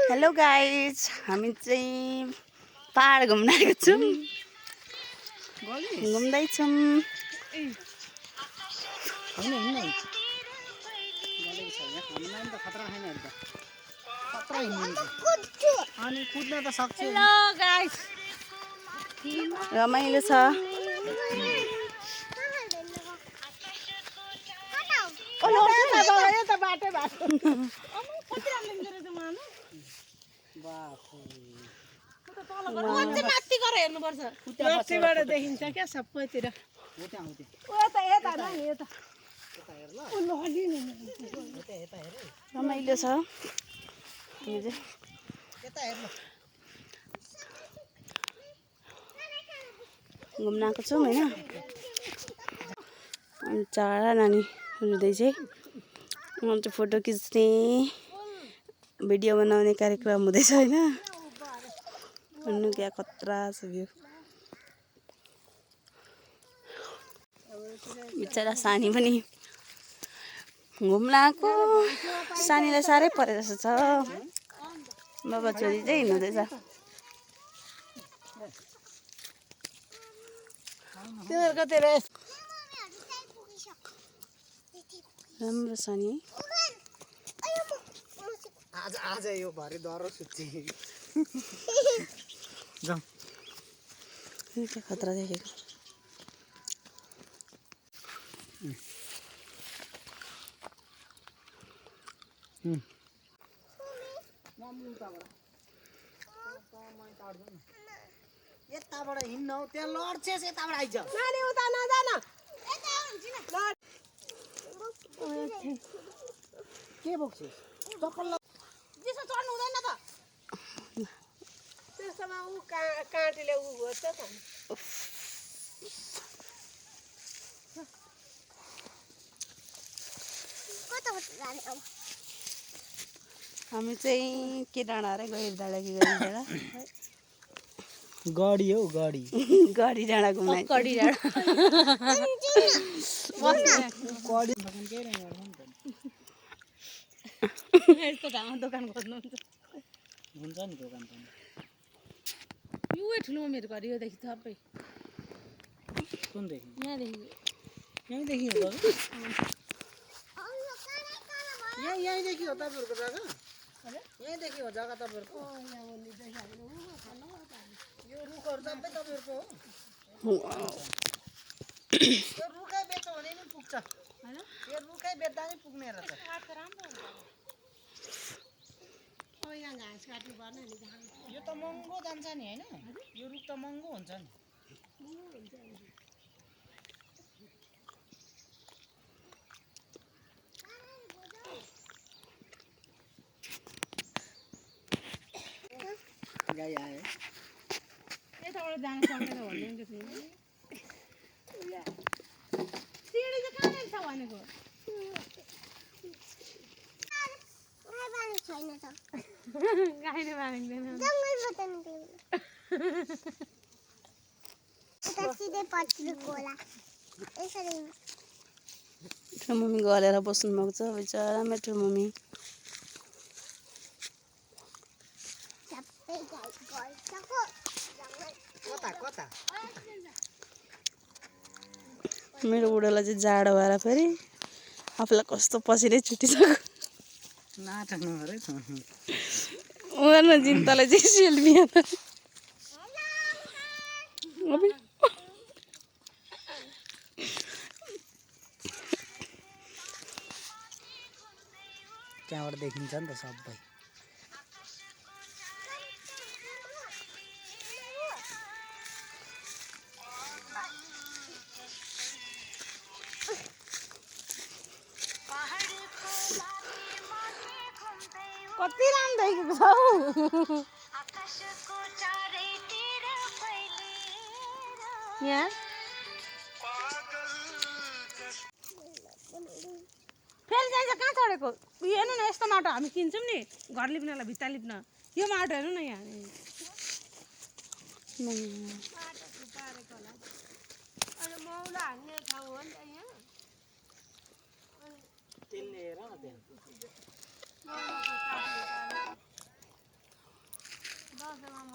Hello guys, हामी चाहिँ पहाड घुम्न आएको छौँ। घुम्दैछौँ। रमाइलो छ। माथि गएर हेर्नुपर्छ। माथिबाट देखिन्छ क्या सबैतिर। रमाइलो छ। घुम्न आएको छौँ होइन। अनि चारा नानी रुँदै चाहिँ अन्त फोटो खिच्ने भिडियो बनाउने कार्यक्रम हुँदैछ होइन। भन्नु क्या खतरा छ भ्यू। बिचरा सानी पनि घुम्न आएको। सानीलाई साह्रै परेको जस्तो छ। बाबा छोरी चाहिँ हिँड्नुहुँदैछ। राम्रो सानी आज यो भरे डरो सुत्छ जाऊ के खतरा देखेको। यताबाट हिँड्न हो त्यहाँ लड्छेस यताबाट आइज नानी उता नजान। के बोक्छेस चप्पल त्यसो चढ्नु हुँदैन त। त्यसोमा ऊ काँटीले ऊ गर्छ त। हामी चाहिँ के डाँडा अरे गहिर डाँडा कि गहिर डाँडा गाडी हो गाडी गढी डाँडा घुम्न कडी डाँडा। यस्तो ठाउँमा दोकान खोज्नुहुन्छ। हुन्छ नि दोकान त यो ठुलो मेरो घर योदेखि थपै कुनदेखि यहाँदेखि यहीँदेखि हो यहीँदेखि हो तपाईँहरूको जग्गा यहीँदेखि हो जग्गा तपाईँहरूको यो रुखहरू सबै तपाईँहरूको हो यो रुखै बेच्यो भने नि पुग्छ होइन यो रुखै बेच्दा नि पुग्ने रहेछ यहाँ घाँस काट्नु पर्ने नि। यो त महँगो जान्छ नि होइन यो रुख त महँगो हुन्छ नि गाई आयो यताबाट जान सक्दैन भन्ने नि त्यसमा सिँढी चाहिँ कहाँनिर छ भनेको। गाईले मानिँदैन। मेट्रो मम्मी गलेर बस्नु भएको छ बिचरा मेट्रो मम्मी। कता कता मेरो बुढोलाई चाहिँ जाडो भएर फेरि आफूलाई कस्तो पसिनै छुटिसक्यो। नाटक नगरे उहाँ जिन्तालाई चाहिँ सेल्फी त्यहाँबाट देखिन्छ नि त सबै कति राम्रो देखेको छ हौ। यहाँ फेरि जान्छ कहाँ चढेको। हेर्नु न यस्तो माटो हामी किन्छौँ नि घर लिप्नलाई भित्ता लिप्न। यो माटो हेर्नु न यहाँ मौला हान्ने ठाउँ हो नि त यहाँ। त्यसले हेर न त्यहाँ बसेमा म